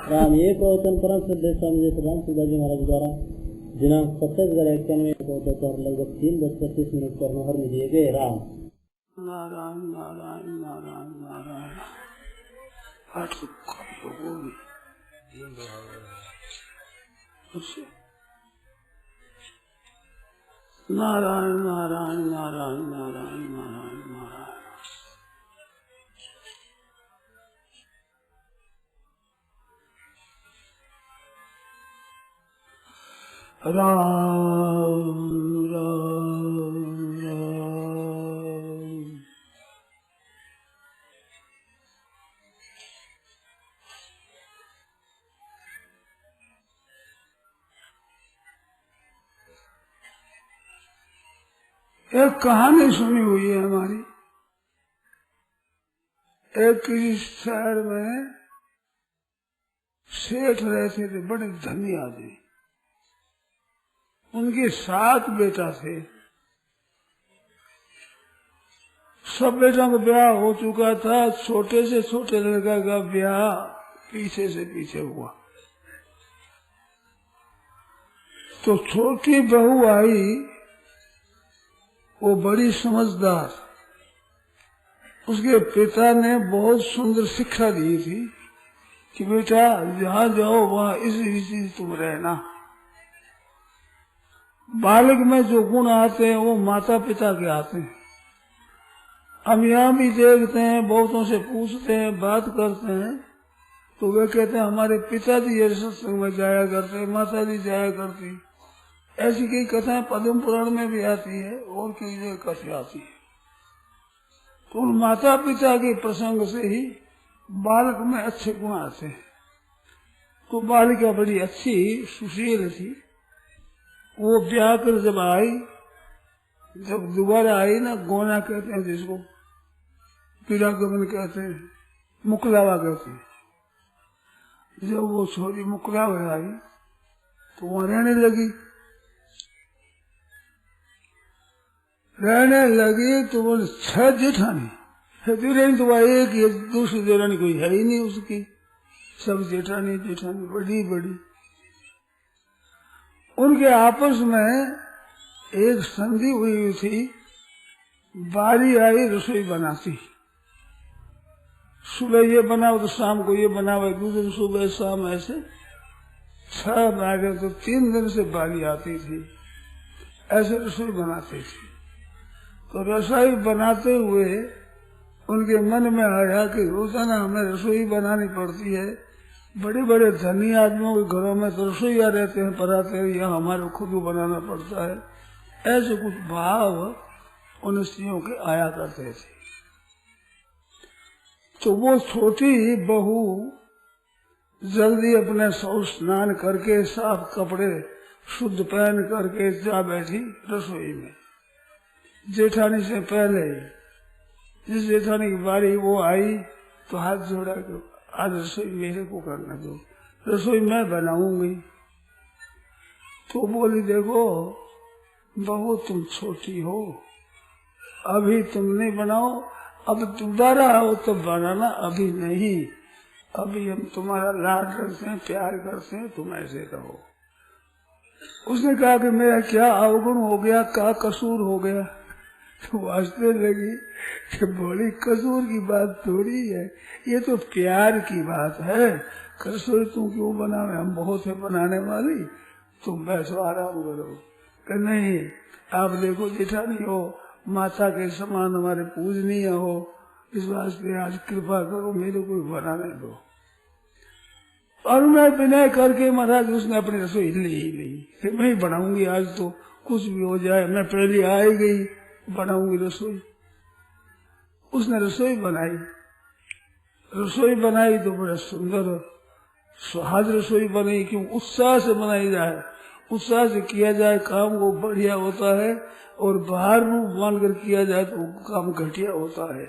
राम एक प्रवचन परम श्रद्धेय स्वामी जी राम सुधा जी महाराज द्वारा दिनांक 27/91 लगभग 3:25 पर नहर में दिए गए। राम नारायण नारायण नारायण नारायण नारायण नारायण नारायण नारायण नारायण नारायण। राम राम राम। एक कहानी सुनी हुई है हमारी। एक किसी शहर में सेठ रहते थे, बड़े धनी आदमी। उनके 7 बेटा थे। सब बेटों का ब्याह हो चुका था। छोटे से छोटे लड़का का ब्याह पीछे से पीछे हुआ। तो छोटी बहू आई, वो बड़ी समझदार। उसके पिता ने बहुत सुंदर शिक्षा दी थी कि बेटा जहाँ जाओ वहाँ इस रीति तुम रहना। बालक में जो गुण आते हैं वो माता पिता के आते हैं। हम यहाँ भी देखते हैं, बहुतों से पूछते हैं, बात करते हैं, तो वे कहते हैं हमारे पिताजी ये सत्संग में जाया करते, माता जी जाया करती। ऐसी कई कथाएं पद्म पुराण में भी आती है और कई जगह कथाएं आती है। तो उन माता पिता के प्रसंग से ही बालक में अच्छे गुण आते हैं। तो बालिका बड़ी अच्छी सुशील थी। वो ब्याह कर जब आई, जब दोबारा आई ना, गोना कहते हैं जिसको, पीड़ागमन कहते हैं, मुकलावा कहते हैं। जब वो छोरी मुकलावा आई तो वहां रहने लगी तो वो 6 जेठानी तो वह एक ही, दूसरी जेठानी कोई है ही नहीं उसकी। सब जेठानी जेठानी बड़ी बड़ी। उनके आपस में एक संधि हुई थी। बारी आई रसोई बनाती। सुबह ये बनाओ तो शाम को ये बनाओ, दूसरे सुबह शाम, ऐसे 6 बारी। तो 3 दिन से बारी आती थी। ऐसे रसोई बनाती थी। तो रसोई बनाते हुए उनके मन में आया कि रोजाना हमें रसोई बनानी पड़ती है। बड़े बड़े धनी आदमियों के घरों में तो रसोईया रहते हैं, पराते हैं, यहाँ हमारे खुद को बनाना पड़ता है। ऐसे कुछ भाव उन स्त्रियों के आया करते थे। तो वो छोटी बहू जल्दी अपने सौ स्नान करके, साफ कपड़े शुद्ध पहन करके जा बैठी रसोई में। जेठानी से पहले जिस जेठानी की बारी वो आई तो हाथ जोड़ा कि आज रसोई मेरे को करना दो, रसोई मैं बनाऊंगी। तो बोली देखो बहू तुम छोटी हो, अभी तुम नहीं बनाओ, अब दोबारा आओ तो बनाना, अभी नहीं। अभी हम तुम्हारा लाड करते हैं, प्यार करते हैं, तुम ऐसे रहो। उसने कहा कि मेरा क्या अवगुण हो गया, क्या कसूर हो गया। तो वास्ते लगी कि बड़ी कसूर की बात थोड़ी है, ये तो प्यार की बात है। रसोई तुम क्यों बनावे, हम बहुत है बनाने वाली, तुम बैठो आराम करो। कि नहीं, आप देखो जेठानी हो, माता के समान हमारे पूजनीय हो, इस वास्ते आज कृपा करो मेरे को बनाने दो। और मैं विनय करके महाराज उसने अपनी रसोई ली, मैं ही बनाऊंगी आज, तो कुछ भी हो जाए, मैं पहले आई गई, बनाऊंगी रसोई। उसने रसोई बनाई तो बड़ा सुंदर सुहाज रसोई बनी। क्यों? उत्साह से बनाई जाए, उत्साह से किया जाए काम वो बढ़िया होता है, और बाहर रूप मानकर किया जाए तो काम घटिया होता है।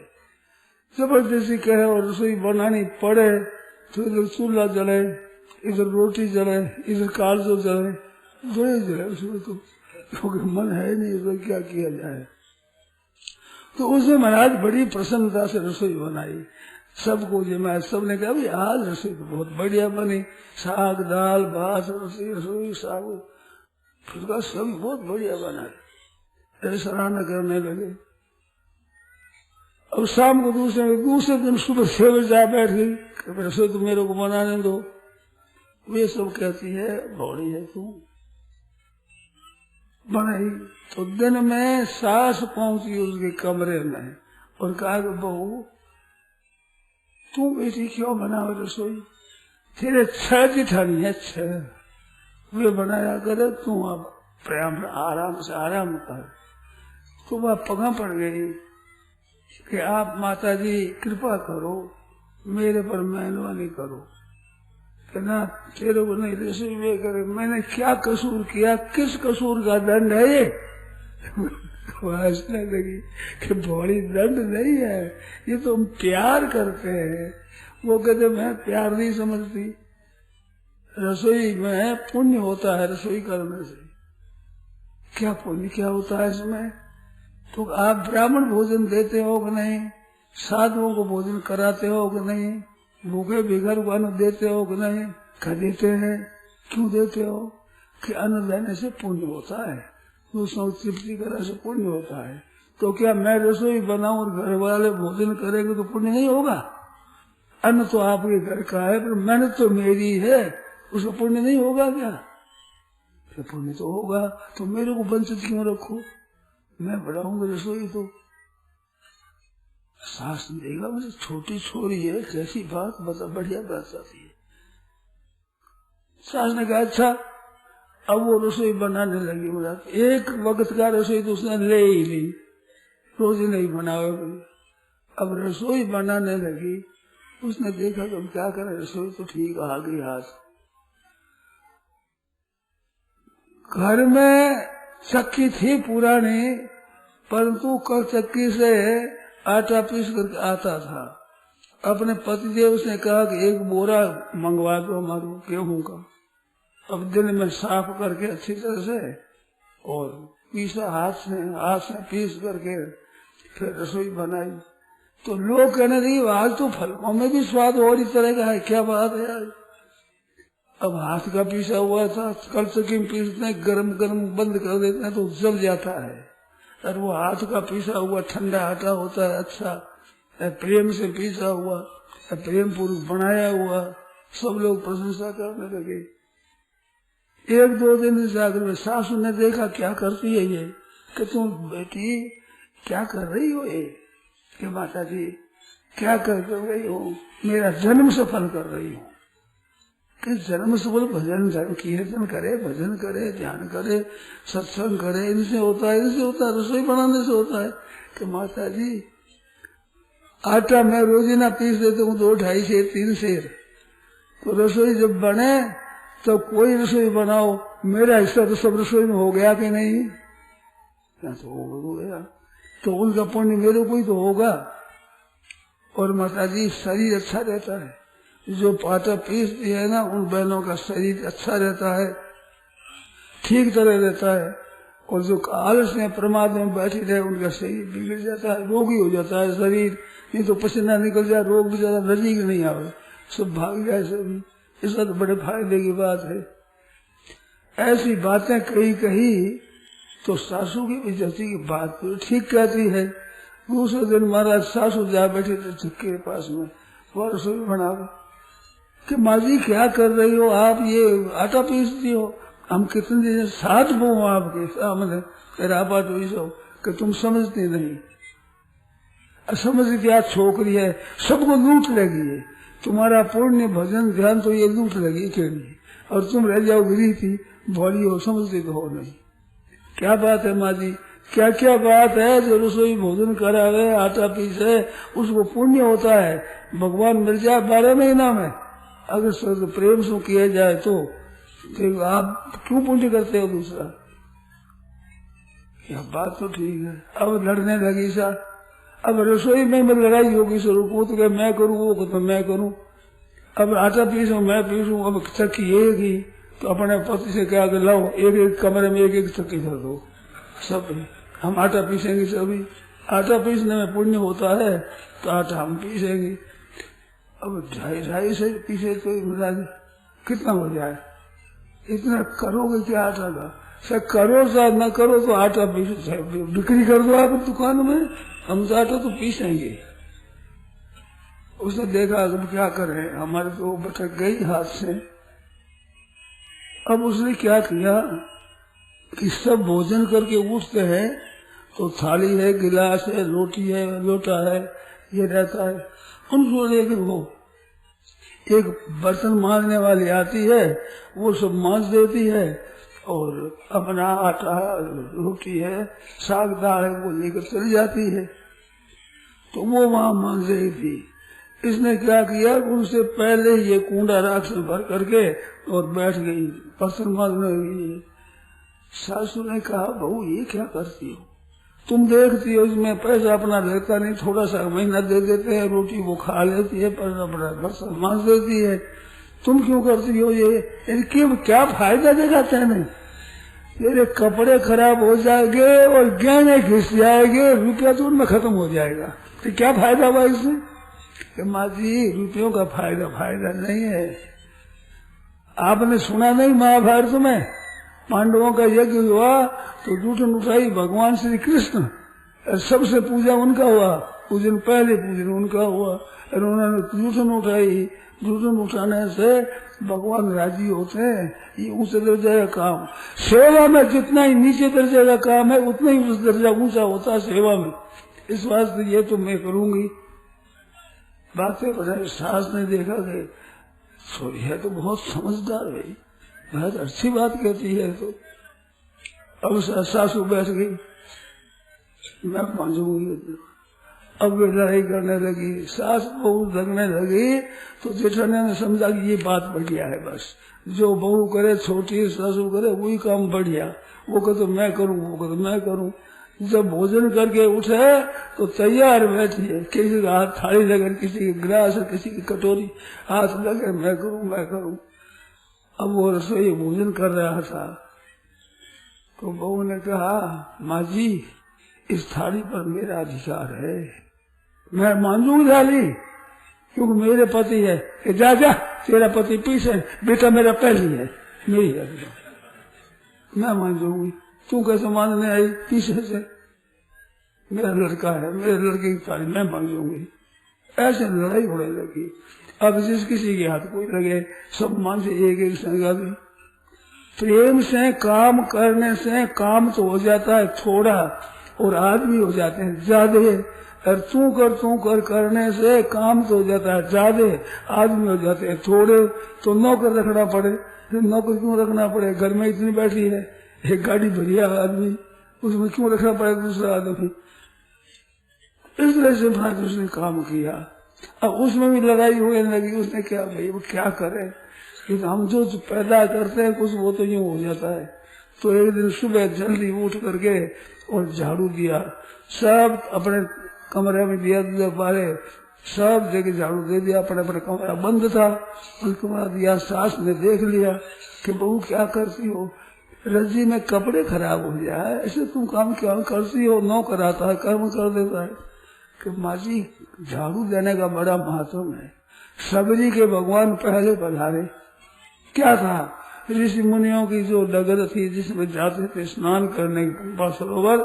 जबरदस्ती कहे और रसोई बनानी पड़े तो इधर चूल्हा जले, इधर रोटी जले, इधर कालजो जले, बड़े जले उसमें तो, क्योंकि मन है नहीं, तो क्या किया जाए। तो उसने महाराज बड़ी प्रसन्नता से रसोई बनाई। सबको जमाया। सबने कहा भाई आज रसोई तो बहुत बढ़िया बनी, साग दाल भात रसोई साग, फिर कहा सब बहुत बढ़िया बना है, सराहना करने लगे। अब शाम को दूसरे दिन सुबह 6 बजे जा बैठ गई, रसोई तो मेरे को बनाने दो। वे सब कहती है बौड़ी है तू। बनाई तो दिन में सास पहुंची उसके कमरे में और कहा कि बहू तू बेटी क्यों बनाओ रसोई, तेरे 6 जिठानी है, 6 वे बनाया करे, तू अब प्रेम आराम से आराम कर। तो वह पगा पड़ गई कि आप माता जी कृपा करो, मेरे पर मेहरबानी करो, कि ना तेरे को नहीं रसोई वे करे, मैंने क्या कसूर किया, किस कसूर का दंड है ये। हंसने लगी कि बड़ी दंड नहीं है, ये तो हम प्यार करते हैं। वो कहते मैं प्यार नहीं समझती, रसोई में पुण्य होता है, रसोई करने से क्या पुण्य क्या होता है इसमें। तो आप ब्राह्मण भोजन देते हो कि नहीं, साधुओं को भोजन कराते हो कि नहीं, भूखे भिखारी को अन्न देते हो कि नहीं, क्या देते हैं, क्यों देते हो, कि अन्न देने से पुण्य होता है, दूसरों को तृप्ति करने से पुण्य होता है। तो क्या मैं रसोई बनाऊं और घर वाले भोजन करेंगे तो पुण्य नहीं होगा। अन्न तो आपके घर का है पर मेहनत तो मेरी है, उसका पुण्य नहीं होगा क्या, फिर पुण्य तो होगा। तो मेरे को वंचित क्यों रखो, मैं बढ़ाऊंगा रसोई। तो सास ने देखा मुझे छोटी छोरी है, कैसी बात बता, बढ़िया बात आती है। सास ने कहा अच्छा, अब वो रसोई बनाने लगी। मुझे एक वक्त का रसोई तो उसने ले ही ली, रोज नहीं बनाओ। अब रसोई बनाने लगी, उसने देखा तो क्या करे, रसोई तो ठीक आ गई हाथ। घर में चक्की थी पुरानी, परंतु कल चक्की से आटा पीस करके आता था। अपने पतिदेव से कहा कि एक बोरा मंगवा दो हमारे गेहूं का। अब दिन में साफ करके अच्छी तरह से और पीसा हाथ से पीस करके फिर रसोई बनाई। तो लोग कहने लगे आज तो फलों में भी स्वाद और इस तरह का है, क्या बात है आज। अब हाथ का पीसा हुआ था, कल चक्की में पीसते गरम गरम बंद कर देते हैं तो जल जाता है, और वो हाथ का पीसा हुआ ठंडा आटा होता है, अच्छा प्रेम से पीसा हुआ, प्रेम पूर्वक बनाया हुआ। सब लोग प्रशंसा करने लगे। 1-2 दिन जाकर में सासू ने देखा क्या करती है ये, कि तुम बेटी क्या कर रही हो ये, कि माता जी क्या कर रही हो, मेरा जन्म सफल कर रही हो। कि जन्म सफल भजन कीर्तन करे, भजन करे, ध्यान करे, सत्संग करे, इनसे होता है, इनसे होता है, रसोई बनाने से होता है। कि माता जी आटा मैं रोजीना पीस देता हूँ 2-2.5 सेर 3 सेर, तो रसोई जब बने तो कोई रसोई बनाओ, मेरा हिस्सा तो सब रसोई में हो गया कि नहीं, क्या तो हो गया, तो उनका पुण्य मेरे को ही तो होगा। और माता जी शरीर अच्छा रहता है, जो आटा पीसती है ना उन बहनों का शरीर अच्छा रहता है, ठीक तरह रहता है। और जो आलस में प्रमाद में बैठी रहे उनका शरीर बिगड़ जाता है, रोगी हो जाता है शरीर, नहीं तो पसीना निकल जाए, रोग भी ज्यादा नजदीक नहीं आवे, सब भाग जाए सभी। इसका तो बड़े फायदे की बात है। ऐसी बातें कही तो सासू की भी जैसी की बात ठीक कहती है। दूसरे दिन महाराज सासू जा बैठे थे चक्के के पास में, वो रसोई बना कि माँ जी क्या कर रही हो आप, ये आटा पीसती हो, हम कितने दिन साथ वो आपके सामने तेरा बात हुई सो कि तुम समझती नहीं, समझ क्या छोकरी है, सबको लूट लगी है, तुम्हारा पुण्य भजन ध्यान तो ये लूट लगी केड़ी, और तुम रह जाओ गिरी थी, भोली हो, समझती तो हो नहीं। क्या बात है माँ जी, क्या क्या बात है, जो रसोई भोजन करावे आटा पीसे उसको पुण्य होता है, भगवान मिल जाए 12 महीना में, अगर प्रेम से किया जाए तो आप क्यों पुण्य करते हो दूसरा। यह बात तो ठीक है। अब लड़ने लगी सा, अब रसोई में लड़ाई होगी स्वरूप, वो तो क्या मैं करूँ, वो तो मैं करूँ, अब आटा पीसूं मैं पीसूं, अब चक्की एक ही, तो अपने पति से क्या कर लाओ एक कमरे में एक चक्की धर दो, सब हम आटा पीसेंगे, सभी आटा पीसने में पुण्य होता है तो आटा हम पीसेंगे। अब 2.5 से पीछे तो महाराज कितना हो जाए, इतना करोगे क्या आटा का? सर करो चाहे न करो तो आटा बिक्री कर दो आप दुकान में, हम तो आटा तो पीसेंगे। उसने देखा अब क्या करें, हमारे तो भटक गई हाथ से। अब उसने क्या किया कि सब भोजन करके उठते हैं तो थाली है, गिलास है, रोटी है, लोटा है, ये रहता है। उनको लेकिन वो एक बर्तन मांजने वाली आती है, वो सब मांज देती है और अपना आटा रोटी है, साग दाल है, वो लेकर चली जाती है। तो वो वहां मांज रही थी। इसने क्या किया, उनसे पहले ये कूड़ा राख से भर करके और बैठ गई बर्तन मांजने लगी। सासू ने कहा, बहू ये क्या करती हो? तुम देखती हो इसमें पैसा अपना रहता नहीं, थोड़ा सा महीना दे देते हैं, रोटी वो खा लेती है, पर अपना बर्तन मांज देती है। तुम क्यों करती हो ये? इनके क्या फायदा देगा तेने? मेरे कपड़े खराब हो जाएंगे और गहने घिस जाएंगे, रुपया तो उनमें खत्म हो जाएगा, तो क्या फायदा हुआ इसमें? माँ जी रुपयों का फायदा नहीं है। आपने सुना नहीं महाभारत में पांडवों का यज्ञ हुआ तो जूठन उठाई भगवान श्री कृष्ण, सबसे पूजा उनका हुआ, पहले पूजन उनका हुआ और उन्होंने जूठन उठाई। जूठन उठाने से भगवान राजी होते हैं। ये ऊंचे दर्जा का काम, सेवा में जितना ही नीचे दर्जा का काम है उतना ही उस दर्जा ऊंचा होता है सेवा में। इस वास्ते ये तो मैं करूंगी। बातें बताए, सास ने देखा कि सॉरी है तो बहुत समझदार है, बहुत अच्छी बात कहती है। तो अब सासू बैठ गई, मैं मांझूंगी। अब वे लड़ाई करने लगी, सास बहू लगने लगी। तो जेठानी ने समझा कि ये बात बढ़िया है, बस जो बहू करे, छोटी सासू करे, वही काम बढ़िया। वो कहते मैं करूँ, वो कहते मैं करूँ। जब भोजन करके उठे तो तैयार बैठी है, किसी का हाथ थाली लगे, किसी के गिलास, किसी की कटोरी हाथ लगे, मैं करूँ। अब वो रसोई भोजन कर रहा था तो बहू ने कहा, माँ जी इस थाली पर मेरा अधिकार है, मैं मांझूंगी थाली, क्योंकि मेरे पति है। कि जा तेरा पति पीछे, बेटा मेरा पहली है, मेरी है, मैं मांझूंगी। तू कैसे मानने आई? पीछे से मेरा लड़का है, मेरे लड़के की थाली मैं मांझूंगी। ऐसे लड़ाई होने लगी। अब जिस किसी के हाथ कोई लगे, सब मान से एक संगा भी। प्रेम से काम करने से काम तो हो जाता है थोड़ा, और आदमी हो जाते हैं ज्यादा। और तू कर करने से काम तो हो जाता है ज्यादा, आदमी हो जाते हैं थोड़े। तो नौकर रखना पड़े। फिर नौकर क्यों रखना पड़े? घर में इतनी बैठी है, एक गाड़ी भरिया आदमी, उसमें क्यों रखना पड़ेगा दूसरा आदमी? इस तरह से महाराज उसने काम किया। अब उसमें भी लड़ाई होने लगी। उसने क्या, भाई वो क्या करे, कि हम जो पैदा करते हैं कुछ वो तो यूं हो जाता है। तो एक दिन सुबह जल्दी उठ करके और झाड़ू दिया, सब अपने कमरे में दिया, बारे सब जगह झाड़ू दे दिया। अपने अपने कमरा बंद था, उस कमरा दिया। सास ने देख लिया कि बहू क्या करती हो, रज्जी में कपड़े खराब हो जाए ऐसे तुम काम क्या करती हो? नौ कराता है, कर्म कर देता है। कि माँ जी झाड़ू देने का बड़ा महत्व है। सबरी के भगवान पहले पधारे। क्या था? ऋषि मुनियों की जो डगर थी जिसमें जाते थे स्नान करने के सरोवर,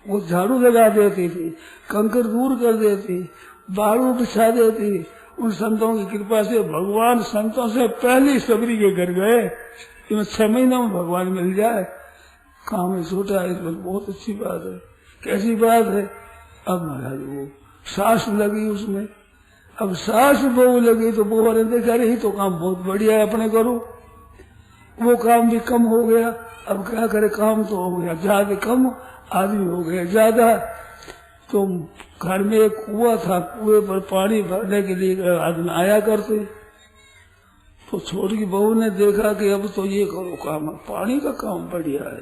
वो झाड़ू लगा देती थी, कंकर दूर कर देती, बाड़ू बिछा देती। उन संतों की कृपा से भगवान संतों से पहले सबरी के घर गए। 6 महीनों में भगवान मिल जाए, काम छोटा है, इसमें बहुत अच्छी बात है। कैसी बात है? अब महाराज वो सास लगी उसमें। अब सास बहू लगी तो बहू ने देखा रही तो काम बहुत बढ़िया है, अपने करो। वो काम भी कम हो गया। अब क्या करे, काम तो हो गया ज्यादा कम, आदमी हो गया ज्यादा। तो घर में एक कुआं था, कुएं पर पानी भरने के लिए आदमी आया करते। तो छोटी बहू ने देखा कि अब तो ये करो काम, पानी का काम बढ़िया है,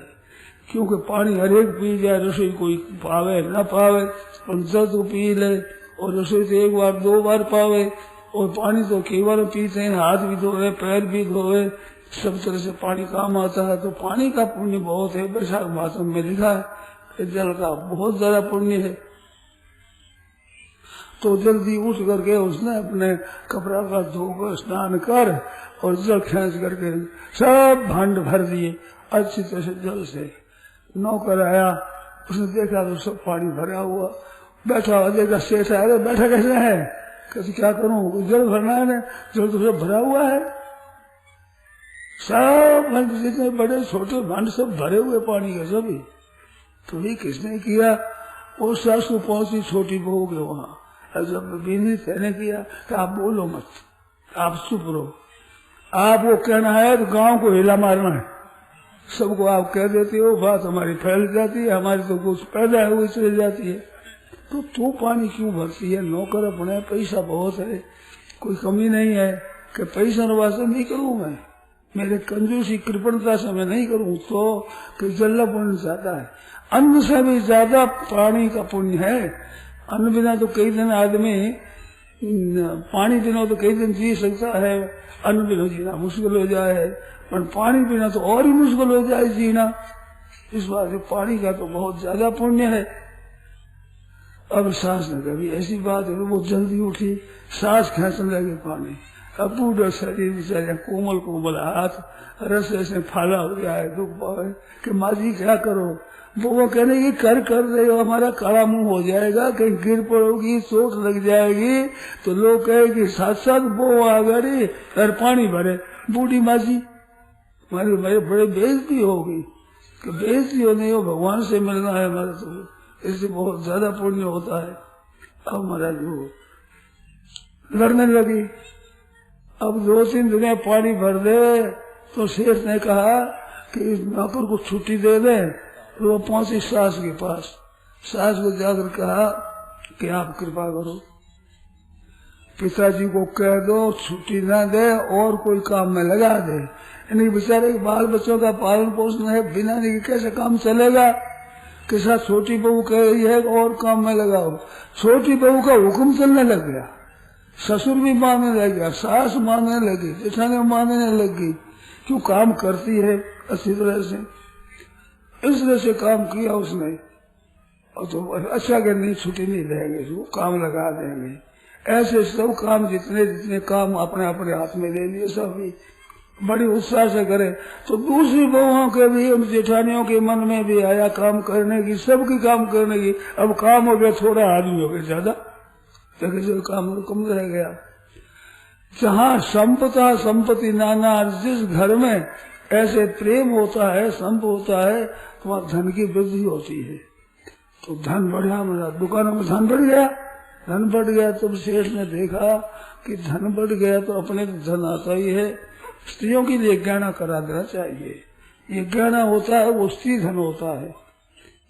क्योंकि पानी हर एक पी जाए, रसोई कोई पावे न पावे, पंचर तो पी ले, और रसोई तो 1 बार 2 बार पावे। और पानी तो केवल पीते हैं, हाथ भी धोए, पैर भी धोए, सब तरह से पानी काम आता है। तो पानी का पुण्य बहुत है। वैशाख मास में लिखा है कि जल का बहुत ज्यादा पुण्य है। तो जल्दी उठ करके उसने अपने कपड़ा का धोकर स्नान कर और जल खींच करके सब भांड भर दिए अच्छी तरह से जल से। नौकर आया, उसने देखा तो सब पानी भरा हुआ, बैठा हुआ देखा, सेठ आया, बैठा कैसे है? कहते क्या करूं, जल भरना है ना, जल तो सब भरा हुआ है, सब भांड जितने बड़े छोटे भांड सब भरे हुए पानी के सभी। तो ये किसने किया? वो सासू पहुंची छोटी बहू के वहां, जब विनीत ने किया कि आप बोलो मत, आप चुप रहो, आपको कहना है तो गांव को हिला मारना है, सबको आप कह देते हो, बात हमारी फैल जाती है, हमारी तो कुछ पैदा हुई चली जाती है, तो तू पानी क्यों भरती है? नौकर अपने, पैसा बहुत है, कोई कमी नहीं है कि पैसा वास्ते नहीं करूं मैं, मेरे कंजूसी कृपणता से मैं नहीं करूं, तो कि जल्ला पुण्य ज्यादा है, अन्न से भी ज्यादा पानी का पुण्य है। अन्न बिना तो कई दिन आदमी, पानी बिना तो कई दिन जी सकता है, अन्न बिना जीना मुश्किल हो जाए, पर पानी बिना तो और ही मुश्किल हो जाए जीना। इस बात से पानी का तो बहुत ज्यादा पुण्य है। अब सास ने कभी ऐसी बात है, वो जल्दी उठी, सांस खींचने लगे पानी, अब पूरा शरीर बेचारे कोमल कोमल हाथ रस ऐसे फाला हो गया है, दुख पावे कि माँ जी क्या करो? वो कहने की कर रहे हो, हमारा काला मुंह हो जाएगा, कहीं गिर पड़ोगी, चोट लग जाएगी, तो लोग कहेगी साथ साथ वो आ गए और पानी भरे, बूढ़ी माँ जी मेरे बड़े बेइज्जती होगी, कि बेइज्जती हो नहीं हो, भगवान से मिलना है हमारा, तो इससे बहुत ज्यादा पुण्य होता है। अब महाराज वो लड़ने लगी, अब 2-3 दिन पानी भर दे, तो शेठ ने कहा कि नौकर को छुट्टी दे दे, तो वो पहुंची सास के पास, सास को जाकर कहा कि आप कृपा करो, पिताजी को कह दो छुट्टी ना दे और कोई काम में लगा दे, यानी बेचारे बाल बच्चों का पालन पोषण है, बिना नहीं कैसे काम चलेगा? के साथ छोटी बहू कह रही है और काम में लगाओ, छोटी बहू का हुक्म चलने लग गया, ससुर भी मानने लग गया, सास मानने लगी, जेठानी मानने लगी, क्यों काम करती है अच्छी तरह से, इस तरह से काम किया उसने। और तो अच्छा कि नहीं छुट्टी नहीं देंगे, वो काम लगा देंगे, ऐसे सब काम जितने जितने काम अपने अपने हाथ में ले लिए, सभी बड़ी उत्साह से करे। तो दूसरी बहुओं के भी, उन जेठानियों के मन में भी आया काम करने की, सबकी काम करने की। अब काम हो गया थोड़ा, आदमी हो गया ज्यादा, तो काम कम रह गया। जहाँ संपत्ति नाना, जिस घर में ऐसे प्रेम होता है, संप होता है, तो वहाँ धन की वृद्धि होती है। तो धन बढ़ा, मेरा दुकानों में धन बढ़ गया, धन बढ़ गया। तब सेठ ने देखा कि धन बढ़ गया तो अपने धन आता ही है, स्त्रियों के लिए गहना करा देना चाहिए। ये गहना होता है वो स्त्री धन होता है,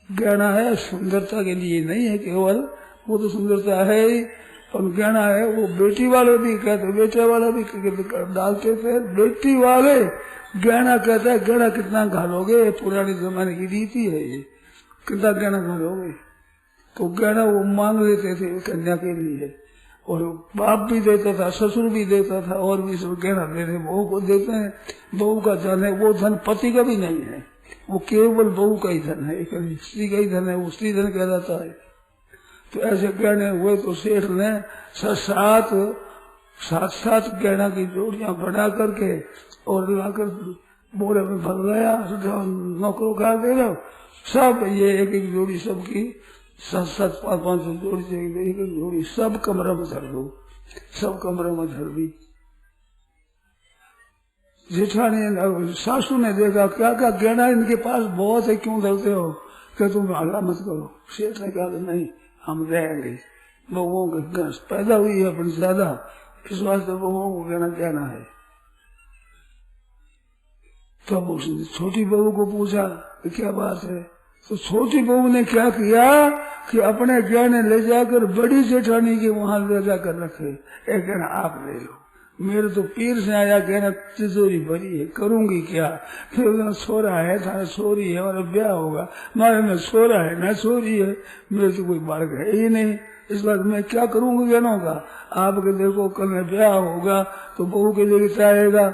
गहना है सुंदरता के लिए नहीं है केवल, वो तो सुंदरता है ही, और गहना है वो बेटी वाले भी कहते, बेटे वाले भी डालते थे, बेटी वाले गहना कहता है। गहना कितना घालोगे, पुराने जमाने की रीति है ये, कितना गहना घालोगे? तो गहना वो मांग लेते थे कन्या के लिए, और बाप भी देता था, ससुर भी देता था, और भी सब गहना देते, बहू को देते हैं। बहू का धन है, वो धन पति का भी नहीं है, वो केवल बहू का ही धन है, स्त्री का ही धन है, वो स्त्री धन कहलाता है। तो ऐसे गहने हुए तो सेठ ने 7 गहना की जोड़ियां बना करके और लाकर बोरे में भर गया, नौकरों का दे दो सब, ये एक जोड़ी सबकी 7 5 जोड़ी से एक जोड़ी सब कमरे में धर दो, सब कमरे में धर दी। जेठानी सासू ने देखा क्या क्या गहना इनके पास बहुत है, क्यों धरते हो? क्या तुम हल्ला मत करो। सेठ ने कहा नहीं, हम रहेंगे, बहुओं के पैदा हुई है अपन ज्यादा, इस वास्ते बहुओं को कहना है। तब उसने छोटी बहू को पूछा कि क्या बात है? तो छोटी बहू ने क्या किया कि अपने गहने ले जाकर बड़ी जेठानी के वहां ले जाकर रखे, एक गहना आप ले लो, मेरे तो पीर से आया गहना तिजोरी भरी है, करूंगी क्या? फिर छोरा है, थारा छोरी है, हमारा ब्याह होगा, हमारे में छोरा है ना छोरी है, मेरे तो कोई बालक है ही नहीं, इस बात मैं क्या करूंगी गहनों का? आपके देखो कल में ब्याह होगा तो बहू के लिए चाहेगा,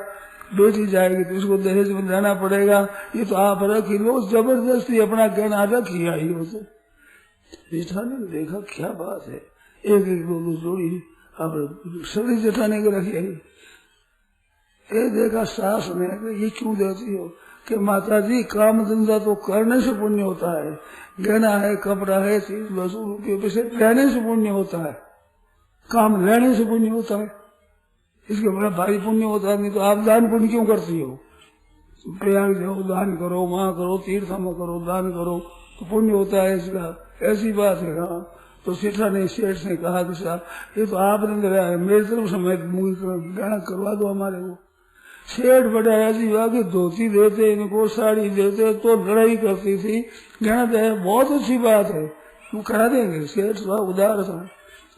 बेटी जाएगी तो उसको दहेज में देना पड़ेगा, ये तो आप रखी लो, जबरदस्ती अपना गहना रखी आई हो। तो जेठानी ने देखा क्या बात है, एक एक दो दो जोड़ी अब सभी जेठानी के रखी है। ये देखा सास ने, ये क्यों देती हो? कि माता जी काम धंधा तो करने से पुण्य होता है, गहना है, कपड़ा है, चीज वस्तु रुपये पैसे रहने से पुण्य होता है, काम रहने से पुण्य होता है, इसके बड़ा भारी पुण्य होता है। नहीं तो आप दान पुण्य क्यों करती हो? प्रयाग जाओ दान करो, वहां करो, तीर्थ में करो, दान करो तो पुण्य होता है इसका। ऐसी बात है। हाँ तो सेठा ने सेठ ने कहा कि साहब ये तो आपने कराया है, मेरी तरफ से मैं गहना करवा दो हमारे को। सेठ बड़ा ऐसी बात कि धोती देते, इनको साड़ी देते तो लड़ाई करती थी, गहना दे बहुत अच्छी बात है, तुम करा देंगे। सेठ साहब उदार था,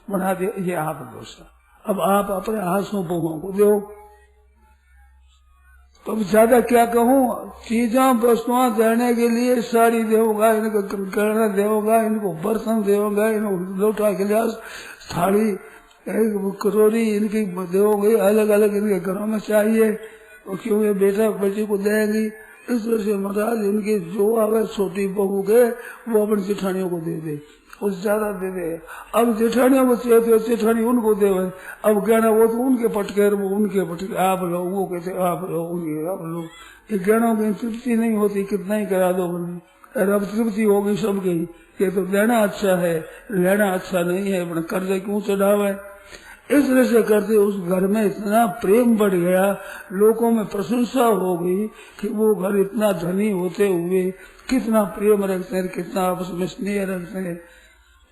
बना दे, ये आप दो साहब, अब आप अपने हाथों बहुओं को दो। तो ज्यादा क्या कहूँ, चीजों वस्तुओं देने के लिए साड़ी देगा, इनको गहना देगा, इनको बर्तन देगा, इनको लोटा गिलास थाली कटोरी इनकी देोगे, अलग अलग इनके घरों में चाहिए, तो क्यों ये बेटा बेटी को देंगी। इस तरह से महाराज इनकी जो आवे छोटी बहू के वो अपनी जेठानियों को दे दे, उस ज्यादा दे दे। अब जेठानियों को चाहिए जेठानी उनको दे, अब गहना वो तो उनके पटके, वो उनके पटके, आप लो, वो कहते आप लो, उनके आप लो। ये गहनों की तृप्ति नहीं होती, कितना ही करा दो, अब तृप्ति हो गई सबकी। ये तो लेना अच्छा है, लेना अच्छा नहीं है, अपना कर्ज क्यों चढ़ावे। इस तरह से करते उस घर में इतना प्रेम बढ़ गया, लोगों में प्रशंसा हो गई कि वो घर इतना धनी होते हुए कितना प्रेम रखते हैं, कितना आपस में स्नेह रखते हैं।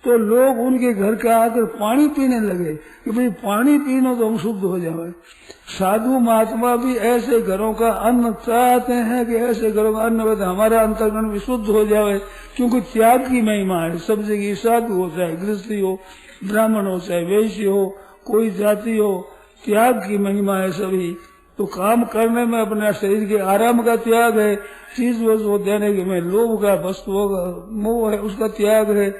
तो लोग उनके घर का आकर पानी पीने लगे कि भाई पानी पीनो तो हम शुद्ध हो जाए। साधु महात्मा भी ऐसे घरों का अन्न चाहते हैं कि ऐसे घरों का अन्न बता हमारा अंतर्गण भी शुद्ध हो जाए, क्योंकि त्याग की महिमा है। सब जगह साधु हो, चाहे गृहस्थी हो, ब्राह्मण हो, चाहे वैश्य हो, कोई जाति हो, त्याग की महिमा है सभी। तो काम करने में अपने शरीर के आराम का त्याग है, चीज वस्तु देने के में लोभ का, वस्तुओं का मोह है, उसका त्याग है।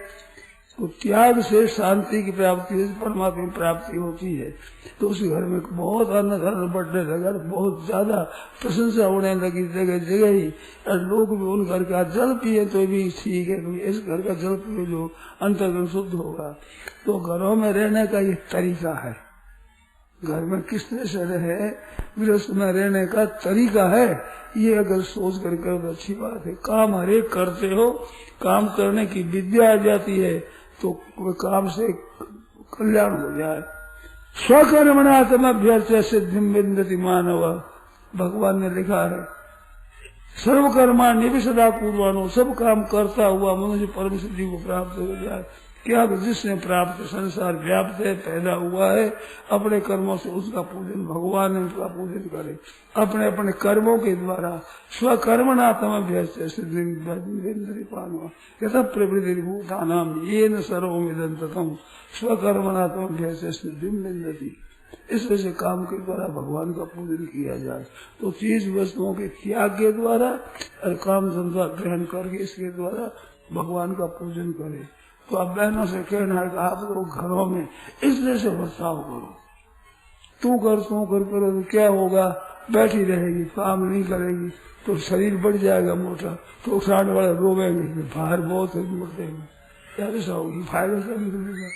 तो त्याग से शांति की प्राप्ति, परमात्मा की प्राप्ति होती है। तो उस घर में बहुत अन्न बढ़ने लगा, बहुत ज्यादा प्रशंसा होने लगी जगह जगह ही। और लोग भी उन घर का जल पिए तो भी ठीक है, इस घर का जल पिए जो अंतर्गण शुद्ध होगा। तो घरों में रहने का ये तरीका है, घर में किस तरह से रहे, गृहस्थ में रहने का तरीका है। ये अगर सोच कर तो अच्छी बात है। काम हरेक करते हो, काम करने की विद्या आ जाती है तो काम से कल्याण हो जाए। स्वकर्मणात्मभ्यर्थ सिद्धिं विन्दति मानव, भगवान ने लिखा है। सर्वकर्मा निविशदा पूर्वाणु, सब काम करता हुआ मनुष्य परम सिद्धि को प्राप्त हो जाए। क्या जिसने प्राप्त संसार व्याप्त है, पैदा हुआ है, अपने कर्मों से उसका पूजन, भगवान ने उसका पूजन करे अपने अपने कर्मों के द्वारा। स्वकर्मणात्मभ्यर्थ सिद्धिं पानवा यथा प्रवृत्ति भूतानाम येन सर्वमिदं ततं स्वकर्मणात्मभ्यर्थ सिद्धिं विन्दति। इस वजह से काम के द्वारा भगवान का पूजन किया जाए। तो चीज वस्तुओं के त्याग के द्वारा और काम धंधा ग्रहण करके इसके द्वारा भगवान का पूजन करे। तो अब बहनों से कहना है कि आप लोग घरों में इस तरह से बर्ताव करो। तू कर करो तो क्या होगा, बैठी रहेगी, काम नहीं करेगी तो शरीर बढ़ जाएगा मोटा, तो उठाने वाले रोवेंगे, भार बहुत है मुर्दे में, यार ऐसा होगी, फायदा क्या निकलेगा।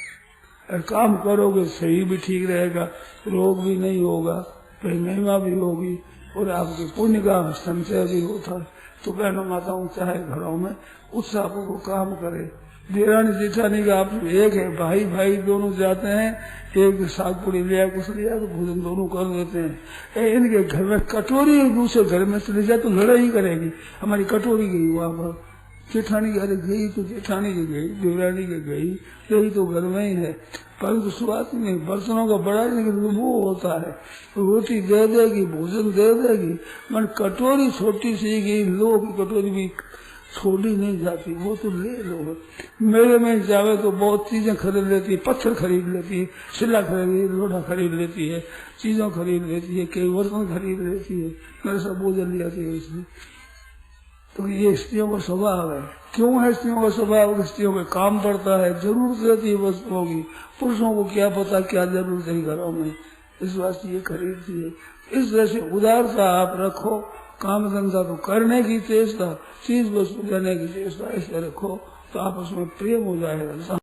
और काम करोगे शरीर भी ठीक रहेगा, रोग भी नहीं होगा, फिर महिमा भी होगी और आपके पुण्य का संचय भी होता है। तो बहनों माताओं चाहे घरों में उत्साह को काम करे। देरानी जेठानी का आप एक है, भाई भाई दोनों जाते हैं, एक साग पूड़ी लिया कुछ लिया तो भोजन दोनों कर देते हैं। इनके घर में कटोरी दूसरे घर में चले जाए तो लड़ाई करेगी, हमारी कटोरी गई वहां पर, जेठानी के अरे गई तो जेठानी के गई, देवरानी के गई, यही तो घर में ही है। परंतु शुरुआत में बर्तनों का बड़ा वो होता है, रोटी दे देगी, भोजन दे देगी, मन कटोरी छोटी सी गई, लो की कटोरी भी छोड़ी नहीं जाती, वो तो ले लो। मेले में जावे तो बहुत चीजें खरीद लेती है, पत्थर खरीद लेती है, सिला खरीद, लोढ़ा खरीद लेती है, चीजों खरीद लेती है, कई बर्तन खरीद लेती है, मेरे सब बोझल लियाती है इसमें। तो ये स्त्रियों का स्वभाव है। क्यों है स्त्रियों का स्वभाव? स्त्रियों में काम पड़ता है, जरूरत रहती है वस्तुओं की, पुरुषों को क्या पता क्या जरूरत है घरों में, इस वास्ते ये खरीदती है। इस तरह से उदारता आप रखो, काम धंधा तो करने की चेष्टा, चीज वस्तु देने की चेष्टा ऐसे रखो तो आपस में प्रेम हो जाएगा।